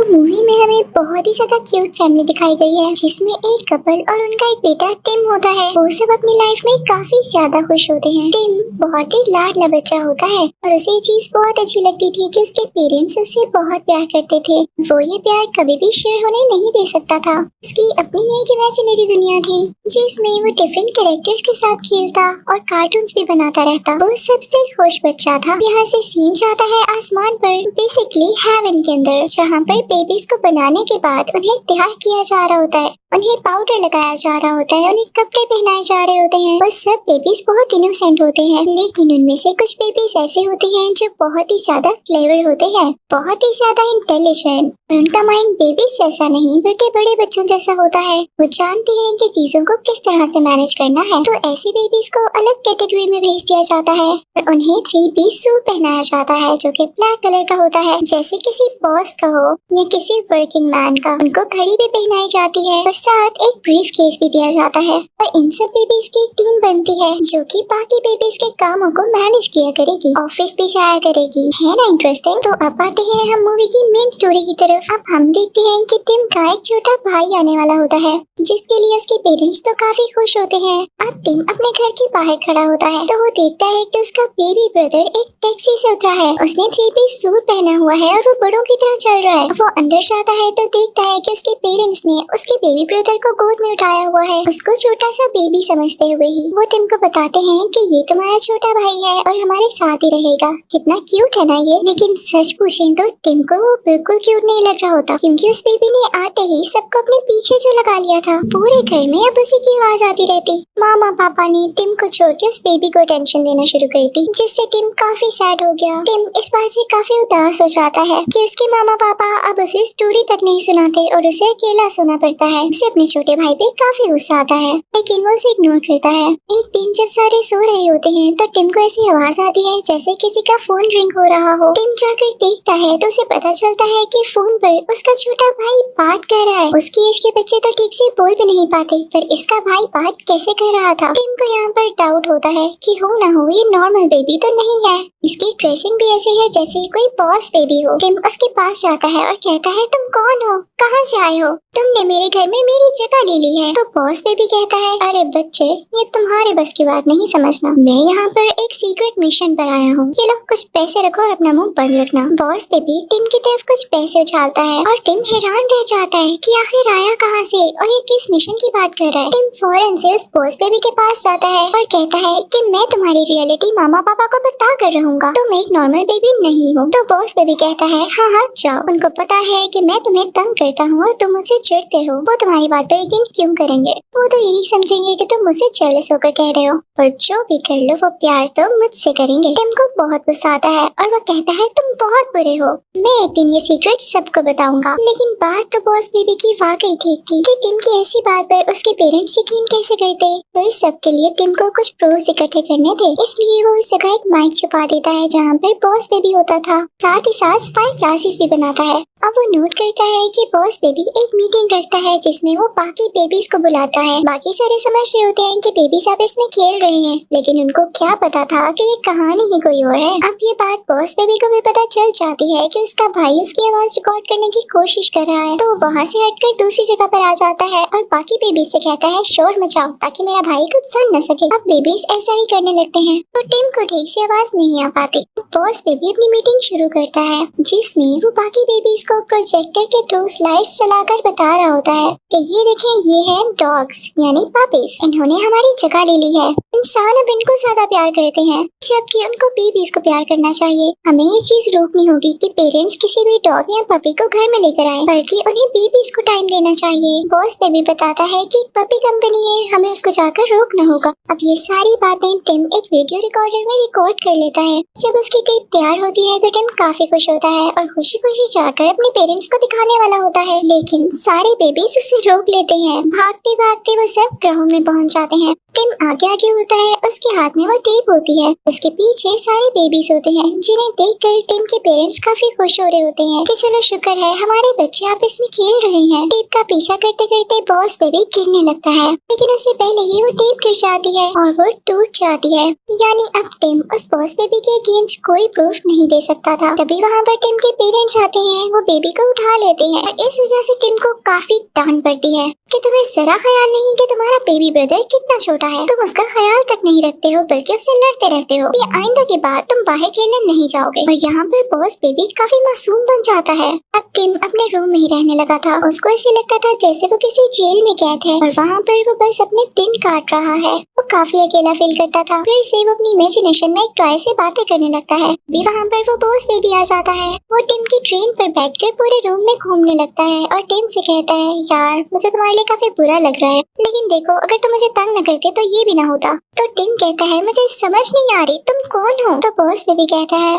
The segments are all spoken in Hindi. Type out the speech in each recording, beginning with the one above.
मूवी में हमें बहुत ही ज्यादा क्यूट फैमिली दिखाई गई है, जिसमें एक कपल और उनका एक बेटा टिम होता है। वो सब अपनी लाइफ में काफी ज्यादा खुश होते हैं। टिम बहुत ही लाडला बच्चा होता है और उसे ये चीज बहुत अच्छी लगती थी कि उसके पेरेंट्स उसे बहुत प्यार करते थे। वो ये प्यार कभी भी शेयर होने नहीं दे सकता था। उसकी अपनी एक इमेजिनरी दुनिया थी, जिसमें वो डिफरेंट कैरेक्टर्स के साथ खेलता और कार्टून्स भी बनाता रहता। वो सबसे खुश बच्चा था। यहाँ से सीन जाता है आसमान पर, बेसिकली हेवन के अंदर, जहाँ पर बेबीज को बनाने के बाद उन्हें तैयार किया जा रहा होता है, उन्हें पाउडर लगाया जा रहा होता है, उन्हें कपड़े पहनाए जा रहे होते हैं। वो सब बेबीज बहुत इनोसेंट होते हैं, लेकिन उनमें से कुछ बेबीज ऐसे होते हैं जो बहुत ही ज्यादा क्लेवर होते हैं, बहुत ही ज्यादा इंटेलिजेंट। उनका माइंड बेबीज जैसा नहीं बल्कि बड़े बच्चों जैसा होता है। वो जानते हैं कि चीजों को किस तरह से मैनेज करना है। तो ऐसे बेबीज को अलग कैटेगरी में भेज दिया जाता है और उन्हें 3-piece सूट पहनाया जाता है, जो कि ब्लैक कलर का होता है, जैसे किसी बॉस का हो या किसी वर्किंग मैन का। उनको घड़ी भी पहनाई जाती है और साथ एक ब्रीफ केस भी दिया जाता है। और इन सब बेबीज की टीम बनती है, जो कि बाकी बेबीज के कामों को मैनेज किया करेगी, ऑफिस भी जाया करेगी। है ना इंटरेस्टिंग? तो अब आते हैं हम मूवी की मेन स्टोरी की तरफ। अब हम देखते हैं कि टिम का एक छोटा भाई आने वाला होता है, जिसके लिए उसके पेरेंट्स तो काफी खुश होते हैं। अब टिम अपने घर के बाहर खड़ा होता है तो वो देखता है कि उसका बेबी ब्रदर एक टैक्सी से उतरा है। उसने 3-piece सूट पहना हुआ है और वो बड़ों की तरह चल रहा है। वो अंदर जाता है तो देखता है कि उसके पेरेंट्स ने उसके बेबी ब्रदर को गोद में उठाया हुआ है, उसको छोटा सा बेबी समझते हुए ही। वो टिम को बताते हैं कि ये तुम्हारा छोटा भाई है और हमारे साथ ही रहेगा। कितना क्यूट है ना ये। लेकिन सच पूछें तो टिम को वो बिल्कुल क्यूट नहीं लग रहा होता, क्योंकि उस बेबी ने आते ही सबको अपने पीछे जो लगा लिया था। पूरे घर में अब उसी की आवाज आती रहती। मामा पापा ने टिम को छोड़ के उस बेबी को टेंशन देना शुरू कर दी, जिससे टिम काफी सैड हो गया। टिम इस बात से काफी उदास हो जाता है कि उसके मामा पापा अब उसे स्टोरी तक नहीं सुनाते और उसे अकेला सोना पड़ता है। उसे अपने छोटे भाई पे काफी गुस्सा आता है, लेकिन वो उसे इग्नोर करता है। एक दिन जब सारे सो रहे होते हैं तो टिम को ऐसी आवाज आती है जैसे किसी का फोन रिंग हो रहा हो। टिम जाकर देखता है तो उसे पता चलता है कि फोन पर उसका छोटा भाई बात कर रहा है। उसकी एज के बच्चे तो ठीक से बोल भी नहीं पाते, पर इसका भाई बात कैसे कर रहा था। टिम को यहाँ पर डाउट होता है कि हो ना हो ये नॉर्मल बेबी तो नहीं है। इसकी ड्रेसिंग भी ऐसी है जैसे कोई बॉस बेबी हो। टिम उसके पास जाता है और कहता है तुम कौन हो, कहाँ से आए हो, तुमने मेरे घर में मेरी जगह ले ली है। तो बॉस बेबी कहता है अरे बच्चे, ये तुम्हारे बस की बात नहीं समझना। मैं यहाँ पर एक सीक्रेट मिशन पर आया हूँ। ये लो कुछ पैसे रखो और अपना मुंह बंद रखना। बॉस बेबी टिम की तरफ कुछ पैसे उछालता है और टिम हैरान रह जाता है कि आखिर आया कहाँ से और ये किस मिशन की बात कर रहा है। टिम फौरन से उस बॉस बेबी के पास जाता है और कहता है कि मैं तुम्हारी रियलिटी मामा पापा को बता कर रहूंगा, तुम एक नॉर्मल बेबी नहीं हो। तो बॉस बेबी कहता है हाँ हाँ जाओ, उनको पता है कि मैं तुम्हें तंग करता हूँ और तुम मुझसे चिढ़ते हो, वो तुम्हारी बात पर यकीन क्यों करेंगे। वो तो यही समझेंगे कि तुम मुझसे जेलस होकर कह रहे हो, और जो भी कर लो वो प्यार तो मुझसे करेंगे। टिम को बहुत गुस्सा आता है और वो कहता है तुम बहुत बुरे हो, मैं एक दिन ये सीक्रेट सबको बताऊंगा। लेकिन बात तो बॉस बेबी की वाकई ठीक थी कि टिम की ऐसी बात पर उसके पेरेंट्स यकीन कैसे करते। तो इस सब के लिए टिम को कुछ प्रूफ इकट्ठे करने थे, इसलिए वो उस जगह एक माइक छुपा देता है जहाँ पर बॉस बेबी होता था। साथ ही साथ स्पाई क्लासेस भी बनाता है। अब वो नोट करता है कि बॉस बेबी एक मीटिंग रखता है जिसमें वो बाकी बेबीज को बुलाता है। बाकी सारे समझ रहे होते हैं कि बेबीज आपस में खेल रहे हैं, लेकिन उनको क्या पता था कि ये कहानी ही कोई और है। अब ये बात बॉस बेबी को भी पता चल जाती है कि उसका भाई उसकी आवाज रिकॉर्ड करने की कोशिश कर रहा है। तो वहाँ से हटकर दूसरी जगह पर आ जाता है और बाकी बेबीज से कहता है शोर मचाओ ताकि मेरा भाई कुछ सुन न सके। अब बेबीज ऐसा ही करने लगते हैं तो टिम को ठीक से आवाज नहीं आ पाती। बॉस बेबी अपनी मीटिंग शुरू करता है, जिसमें वो बाकी बेबीज को प्रोजेक्टर के थ्रू स्लाइड्स चलाकर बता रहा होता है कि ये देखें, ये हैं डॉग्स यानी पपीज, इन्होंने हमारी जगह ले ली है। इंसान अब इनको ज्यादा प्यार करते हैं, जबकि उनको बेबीज को प्यार करना चाहिए। हमें ये चीज रोकनी होगी कि पेरेंट्स किसी भी डॉग या पपी को घर में लेकर आए, बल्कि उन्हें बेबीज को टाइम देना चाहिए। बॉस बेबी बताता है कि पपी कंपनी है, हमें उसको जाकर रोकना होगा। अब ये सारी बातें टिम एक वीडियो रिकॉर्डर में रिकॉर्ड कर लेता है। जब उसकी टेप तैयार होती है तो टिम काफी खुश होता है और खुशी खुशी जाकर अपने पेरेंट्स को दिखाने वाला होता है, लेकिन सारे बेबीज उसे रोक लेते हैं। भागते भागते वो सब ग्राउंड में पहुंच जाते हैं। टिम आगे आगे होता है, उसके हाथ में वो टेप होती है, उसके पीछे सारे बेबीज होते हैं, जिन्हें देखकर टिम के पेरेंट्स काफी खुश हो रहे होते हैं कि चलो शुक्र है हमारे बच्चे आपस में खेल रहे हैं। टेप का पीछा करते करते बॉस बेबी गिरने लगता है, लेकिन उससे पहले ही वो टेप गिर जाती है और वो टूट जाती है। यानी अब टिम उस बॉस बेबी के अगेंस्ट कोई प्रूफ नहीं दे सकता था। तभी वहाँ पर टिम के पेरेंट्स आते हैं, वो बेबी को उठा लेते हैं और इस वजह से टिम को काफी डांट पड़ती है कि तुम्हें जरा ख्याल नहीं कि तुम्हारा बेबी ब्रदर कितना छोटा है, तुम उसका ख्याल तक नहीं रखते हो बल्कि उससे लड़ते रहते हो। ये आइंदा के बाद तुम बाहर खेलने नहीं जाओगे। और यहाँ पर बॉस बेबी काफी मासूम बन जाता है। अब टिम अपने रूम में ही रहने लगा था। उसको ऐसे लगता था जैसे वो किसी जेल में कैद है और वहाँ पर वो बस अपने दिन काट रहा है। वो काफी अकेला फील करता था। फिर से वो अपनी इमेजिनेशन में एक टॉय से बातें करने लगता है। भी वहाँ पर वो बॉस बेबी आ जाता है। वो टिम की ट्रेन पर बैठकर पूरे रूम में घूमने लगता है और टिम से कहता है, यार मुझे तुम्हारे लिए काफी बुरा लग रहा है, लेकिन देखो अगर तुम मुझे तंग न करते तो ये भी ना होता। तो टिम कहता है, मुझे समझ नहीं आ रही तुम कौन हो। तो बॉस बेबी कहता है,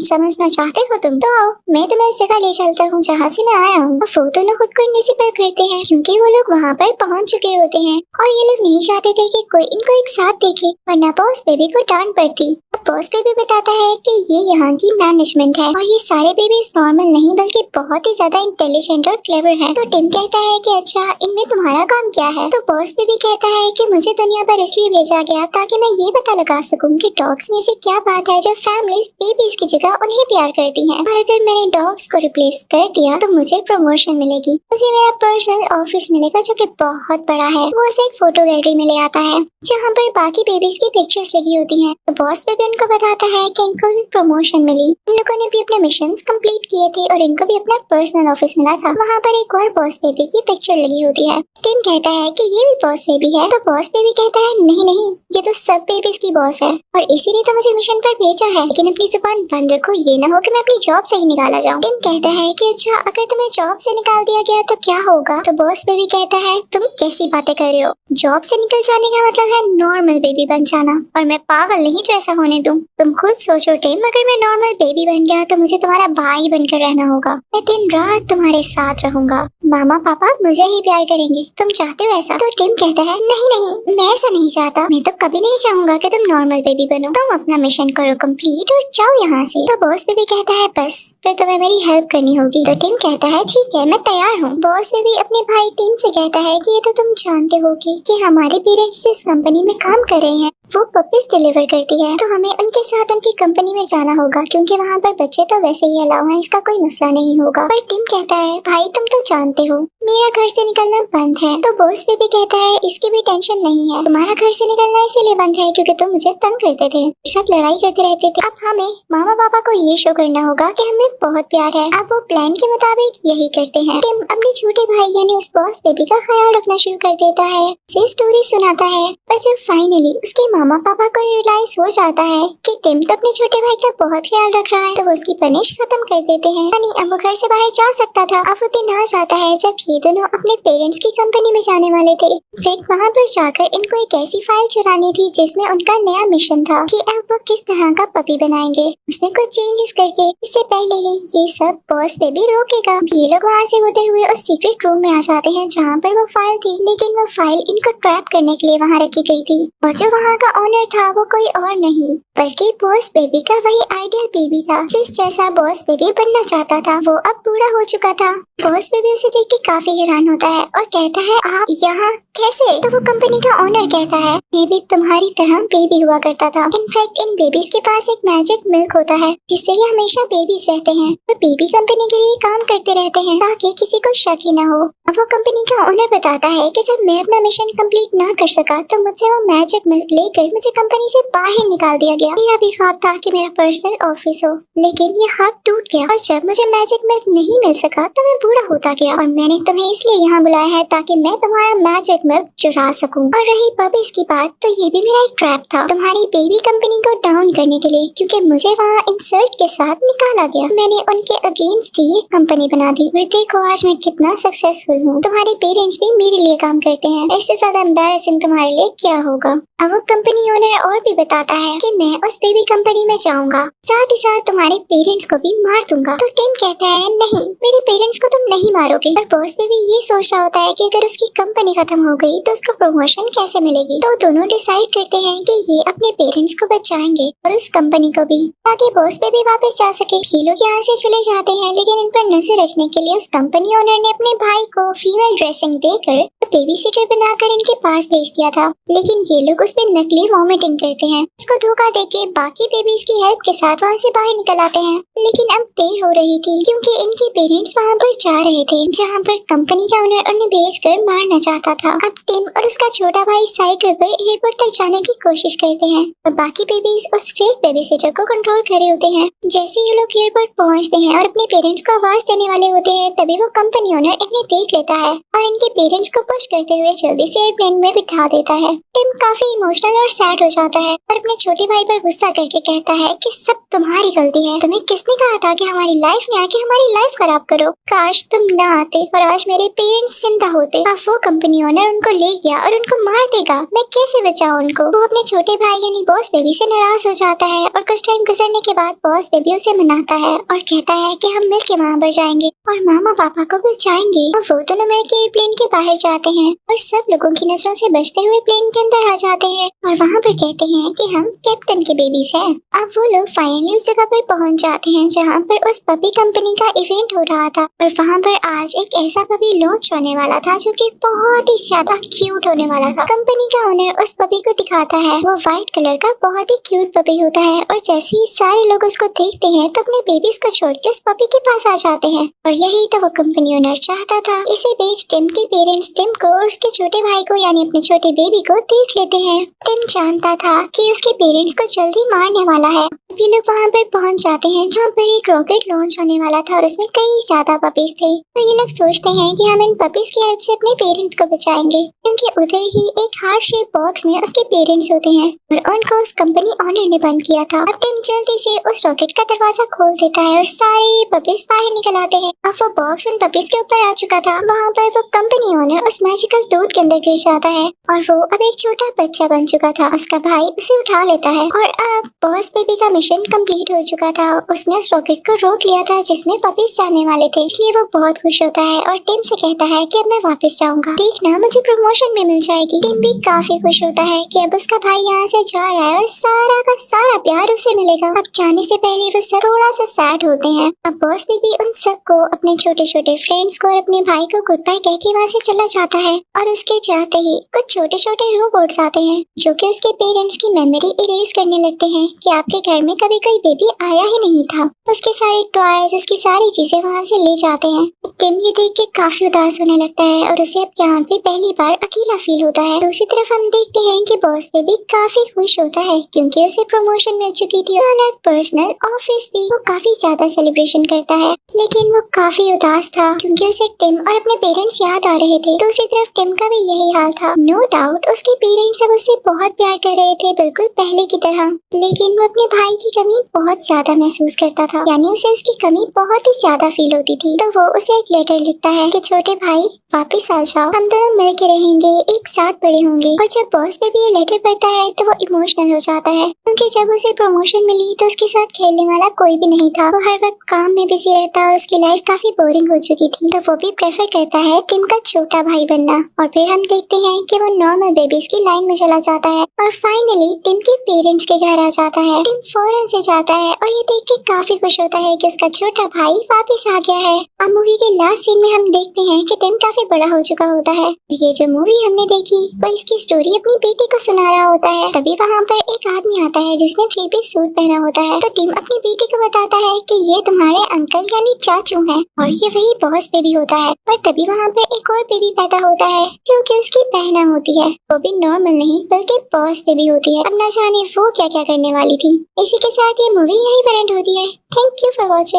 समझना चाहते हो तुम, तो आओ मैं तुम्हें इस जगह ले चलता हूँ जहाँ से मैं आया हूँ। वो दोनों खुद को इनविजिबल करते हैं क्योंकि वो लोग वहाँ पर पहुँच चुके होते हैं और ये लोग नहीं चाहते थे कि कोई इनको एक साथ देखे, वरना बॉस बेबी को डांट पड़ती। बॉस बेबी बताता है कि ये यहाँ की मैनेजमेंट है और ये सारे बेबीज नॉर्मल नहीं बल्कि बहुत ही ज्यादा इंटेलिजेंट और क्लेवर हैं। तो टिम कहता है कि अच्छा इनमें तुम्हारा काम क्या है। तो बॉस बेबी कहता है कि मुझे दुनिया पर इसलिए भेजा गया ताकि मैं ये पता लगा सकूं कि डॉग्स में से क्या बात है जो फैमिलीज बेबीज की जगह उन्हें प्यार करती हैं। और अगर मैंने डॉग्स को रिप्लेस कर दिया तो मुझे प्रमोशन मिलेगी, मुझे मेरा पर्सनल ऑफिस मिलेगा जो कि बहुत बड़ा है। वो उसे एक फोटो गैलरी में ले आता है जहाँ पर बाकी बेबीज की पिक्चर्स लगी होती हैं। तो बॉस बेबी उनको बताता है कि इनको भी प्रमोशन मिली, इन लोगों ने भी अपने मिशंस कंप्लीट किए थे और इनको भी अपना पर्सनल ऑफिस मिला था। वहाँ पर एक और बॉस बेबी की पिक्चर लगी होती है। टिम कहता है कि ये भी बॉस बेबी है। तो बॉस बेबी कहता है, नहीं नहीं ये तो सब बेबीज की बॉस है और इसीलिए तो मुझे मिशन पर भेजा है, लेकिन अपनी जुबान बंद रखो, ये ना हो कि मैं अपनी जॉब से ही निकाला जाऊँ। टिम कहता है कि अच्छा अगर तुम्हें जॉब से निकाल दिया गया तो क्या होगा। तो बॉस बेबी कहता है, तुम कैसी बातें कर रहे हो, जॉब से निकल जाने का मतलब है नॉर्मल बेबी बन जाना, और मैं पागल नहीं जो ऐसा होने दूं। तुम खुद सोचो टिम, अगर मैं नॉर्मल बेबी बन गया तो मुझे तुम्हारा भाई बनकर रहना होगा, मैं दिन रात तुम्हारे साथ रहूंगा, मामा पापा मुझे ही प्यार करेंगे, तुम चाहते हो ऐसा। तो टिम कहता है, नहीं नहीं मैं ऐसा नहीं चाहता, मैं तो कभी नहीं चाहूंगा कि तुम नॉर्मल बेबी बनो, तुम अपना मिशन करो कंप्लीट और जाओ यहाँ से। तो बॉस बेबी कहता है, बस फिर तुम्हें मेरी हेल्प करनी होगी। तो टिम कहता है, ठीक है मैं तैयार हूँ। बॉस बेबी अपने भाई टिम से कहता है कि ये तो तुम जानते हो कि हमारे पेरेंट्स जिस कंपनी में काम कर रहे हैं वो पपीज डिलीवर करती है, तो हमें उनके साथ उनकी कंपनी में जाना होगा क्योंकि वहाँ पर बच्चे तो वैसे ही अलाउ हैं, इसका कोई मसला नहीं होगा। पर टिम कहता है, भाई तुम तो जानते हो मेरा घर से निकलना बंद है। तो बॉस बेबी कहता है, इसकी भी टेंशन नहीं है, तुम्हारा घर से निकलना इसीलिए बंद है क्योंकि तुम मुझे तंग करते थे, सब लड़ाई करते रहते थे। अब हमें मामा पापा को ये शो करना होगा कि हमें बहुत प्यार है। अब वो प्लान के मुताबिक यही करते हैं। टिम अपने छोटे भाई यानी उस बॉस बेबी का ख्याल रखना शुरू कर देता है, उसे स्टोरी सुनाता है। पर जब फाइनली उसके मामा पापा को रियलाइज हो जाता है कि टिम तो अपने छोटे भाई का बहुत ख्याल रख रहा है, तो वो उसकी पनिश खत्म कर देते हैं। यानी अब वो घर से बाहर जा सकता था। अब वो दिन आ जाता है जब ये दोनों अपने पेरेंट्स की कंपनी में जाने वाले थे। फिर वहाँ पर जाकर इनको एक ऐसी फाइल चुरानी थी जिसमें उनका नया मिशन था कि अब वो किस तरह का पपी बनाएंगे, उसमें कुछ चेंजेस करके। इससे पहले ही ये सब बॉस बेबी रोकेगा। ये लोग वहाँ से होते हुए उस सीक्रेट रूम में आ जाते हैं जहाँ पर वो फाइल थी, लेकिन वो फाइल इनको ट्रैप करने के लिए वहाँ रखी गई थी और जो वहाँ का ऑनर था वो कोई और नहीं बल्कि बॉस बेबी का वही आइडियल बेबी था जिस जैसा बॉस बेबी बनना चाहता था। वो अब बूढ़ा हो चुका था। बॉस बेबी उसे देख के काफी हैरान होता है और कहता है, आप यहाँ कैसे? तो वो कंपनी का ऑनर कहता है, मैं भी तुम्हारी तरह बेबी हुआ करता था। इनफैक्ट इन बेबीज के पास एक मैजिक मिल्क होता है जिससे ये हमेशा बेबीज रहते हैं और बेबी कंपनी के लिए काम करते रहते हैं ताकि किसी को शक ही न हो। अब वो कंपनी का ऑनर बताता है कि जब मैं अपना मिशन कंप्लीट ना कर सका तो मुझसे वो मैजिक मिल्क लेकर मुझे कंपनी से बाहर निकाल दिया गया। मेरा भी ख्वाब था कि मेरा पर्सनल ऑफिस हो, लेकिन ये ख्वाब टूट गया और जब मुझे मैजिक मिल्क नहीं मिल सका तो मैं बूढ़ा होता गया और मैंने तुम्हें इसलिए यहाँ बुलाया है ताकि मैं तुम्हारा मैजिक मिल्क चुरा सकूं। और रही पपीज की बात, तो ये भी मेरा एक ट्रैप था तुम्हारी बेबी कंपनी को डाउन करने के लिए, क्योंकि मुझे वहाँ इंसल्ट के साथ निकाला गया। मैंने उनके अगेंस्ट ही एक कंपनी बना दी और देखो आज मैं कितना सक्सेसफुल हूँ। तुम्हारे पेरेंट्स भी मेरे लिए काम करते हैं, इससे ज्यादा एम्बैरेसिंग तुम्हारे लिए क्या होगा। अब वो कंपनी ओनर और भी बताता है कि मैं उस बेबी कंपनी में जाऊंगा, साथ ही साथ तुम्हारे पेरेंट्स को भी मार दूंगा। तो टिम कहता है, नहीं मेरे पेरेंट्स को तुम नहीं मारोगे। और बॉस बेबी ये सोच रहा होता है कि अगर उसकी कंपनी खत्म हो गई तो उसको प्रमोशन कैसे मिलेगी। तो दोनों डिसाइड करते हैं कि ये अपने पेरेंट्स को बचाएंगे और उस कंपनी को भी, ताकि बॉस बेबी वापस जा सके। ये लोग यहाँ से चले जाते हैं, लेकिन इन पर नजर रखने के लिए उस कंपनी ओनर ने अपने भाई को फीमेल ड्रेसिंग देकर बेबी सिटर बनाकर इनके पास भेज दिया था। लेकिन ये लोग उस पर नकली वॉमिटिंग करते हैं। उसको धोखा देके बाकी बेबीज की हेल्प के साथ वहाँ से बाहर निकल आते हैं। लेकिन अब देर हो रही थी, क्योंकि इनके पेरेंट्स वहाँ पर जा रहे थे, जहाँ पर कंपनी का ओनर उन्हें भेजकर मारना चाहता था। अब टिम और उसका छोटा भाई साइकिल पर एयरपोर्ट तक जाने की कोशिश करते हैं और बाकी बेबीज उस फेक बेबी सिटर को कंट्रोल कर रहे होते हैं। जैसे ये लोग एयरपोर्ट पहुँचते हैं और अपने पेरेंट्स को आवाज देने वाले होते हैं, तभी वो कंपनी ओनर इन्हें देख लेता है और इनके पेरेंट्स को पुश करते हुए जल्दी से एयरप्लेन में बिठा देता है। टिम काफी इमोशनल और सैड हो जाता है और अपने छोटे भाई पर गुस्सा करके कहता है कि सब तुम्हारी गलती है। तुम्हें किसने कहा था कि हमारी लाइफ में आके हमारी लाइफ खराब करो? काश तुम न आते और आज मेरे पेरेंट्स जिंदा होते। अब वो कंपनी ओनर उनको ले गया और उनको मार देगा। मैं कैसे बचाऊं उनको? वो अपने छोटे भाई यानी बॉस बेबी से नाराज हो जाता है और कुछ टाइम गुजरने के बाद बॉस बेबी उसे मनाता है और कहता है कि हम मिलके वहाँ पर जाएंगे और मामा पापा को बचाएंगे। और वो दोनों मिलके प्लेन के बाहर जाते हैं और सब लोगों की नजरों से बचते हुए प्लेन के अंदर आ जाते हैं और वहाँ पर कहते हैं कि हम कैप्टन के बेबीज हैं। अब वो लोग फाइनली उस जगह पर पहुँच जाते हैं जहाँ पर उस पपी कंपनी का इवेंट हो रहा था और वहाँ पर आज एक ऐसा पपी लॉन्च होने वाला था जो कि बहुत ही ज्यादा क्यूट होने वाला था। कंपनी का ओनर उस पपी को दिखाता है। वो व्हाइट कलर का बहुत ही क्यूट पपी होता है और जैसे ही सारे लोग उसको देखते हैं तो अपने बेबीज को छोड़ के उस पपी के पास आ जाते हैं और यही तो वो कंपनी ओनर चाहता था। इसी बीच टिम के पेरेंट्स टिम को और उसके छोटे भाई को यानी अपने छोटे बेबी को देख लेते हैं। टिम जानता था कि उसके पेरेंट्स को जल्दी मारने वाला है। ये लोग वहाँ पर पहुँच जाते हैं जहाँ पर एक रॉकेट लॉन्च होने वाला था और उसमें कई ज्यादा पपीज थे। तो ये लोग सोचते हैं कि हम इन पपीज की हेल्प से अपने पेरेंट्स को बचाएंगे, क्योंकि उधर ही एक हार्ट शेप बॉक्स में उसके पेरेंट्स होते हैं और उनको उस कंपनी ओनर ने बंद किया था। अब टिम जल्दी से उस रॉकेट का दरवाजा खोल देता है और सारे पपीज बाहर निकल आते हैं। अब वो बॉक्स उन पपीज के ऊपर आ चुका था। वहाँ पर वो कंपनी ओनर उस मैजिकल दूध के अंदर गिर जाता है और वो अब एक छोटा बच्चा बन चुका था। उसका भाई उसे उठा लेता है और अब बॉस बेबी का मिशन कंप्लीट हो चुका था। उसने उस रॉकेट को रोक लिया था जिसमें पपीज जाने वाले थे, इसलिए वो बहुत खुश होता है और टिम से कहता है कि अब मैं वापस जाऊंगा, देखना मुझे प्रमोशन भी मिल जाएगी। टिम भी काफी खुश होता है कि अब उसका भाई यहाँ से जा रहा है और सारा का सारा प्यार उसे मिलेगा। अब जाने से पहले वो सब थोड़ा सा सैड होते हैं। अब बॉस बेबी उन सबको, अपने छोटे छोटे फ्रेंड्स को और अपने भाई को गुड बाय कह के वहाँ से चला जाता है और उसके जाते ही कुछ छोटे छोटे रोबोट्स आते हैं जो कि उसके पेरेंट्स की मेमोरी इरेज करने लगते हैं कि आपके घर में कभी कोई बेबी आया ही नहीं था। उसके सारे टॉयज, उसकी सारी चीजें वहाँ से ले जाते हैं। टिम ये देख के काफी उदास होने लगता है और उसे अब यहाँ पे पहली बार अकेला फील होता है। दूसरी तरफ हम देखते हैं कि बॉस बेबी काफी खुश होता है क्योंकि उसे प्रमोशन मिल चुकी थी। अलग पर्सनल ऑफिस भी वो काफी ज्यादा सेलिब्रेशन करता है, लेकिन वो काफी उदास था क्योंकि उसे टिम और अपने पेरेंट्स याद आ रहे थे। दूसरी तरफ टिम का भी यही हाल था। नो डाउट उसके पेरेंट्स अब उससे बहुत प्यार कर रहे थे, बिल्कुल पहले की तरह, लेकिन वो अपने भाई की कमी बहुत ज्यादा महसूस करता था, यानी उसे उसकी कमी बहुत ही ज्यादा फील होती थी। तो वो उसे एक लेटर लिखता है कि छोटे भाई वापस आ जाओ, हम दोनों मिलकर रहेंगे, एक साथ बड़े होंगे। और जब बॉस बेबी ये लेटर पढ़ता है तो वो इमोशनल हो जाता है क्योंकि जब उसे प्रमोशन मिली तो उसके साथ खेलने वाला कोई भी नहीं था। वो हर वक्त काम में बिजी रहता और उसकी लाइफ काफी बोरिंग हो चुकी थी। तो वो भी प्रेफर करता है टिम का छोटा भाई बनना। और फिर हम देखते हैं कि वो नॉर्मल बेबीज की लाइन में चला जाता है और फाइनली टिम के पेरेंट्स के घर आ जाता है। टिम फौरन से जाता है और ये देख के काफी खुश होता है कि उसका छोटा भाई वापस आ गया है। अब मूवी के लास्ट सीन में हम देखते हैं कि टिम काफी बड़ा हो चुका होता है। ये जो मूवी हमने देखी वो इसकी स्टोरी अपनी बेटी को सुना रहा होता है। तभी वहाँ पर एक आदमी आता है जिसने 3 पीस सूट पहना होता है। तो टिम अपनी बेटी को बताता है कि ये तुम्हारे अंकल यानी चाचू हैं और ये वही बॉस बेबी होता है। पर तभी वहाँ पर एक और बेबी पैदा होता है जो कि उसकी बहना होती है। वो भी नॉर्मल नहीं बल्कि बॉस बेबी होती है। अब न जाने वो क्या क्या करने वाली थी। इसी के साथ ये मूवी यहीं पर एंड होती है। Thank you for watching.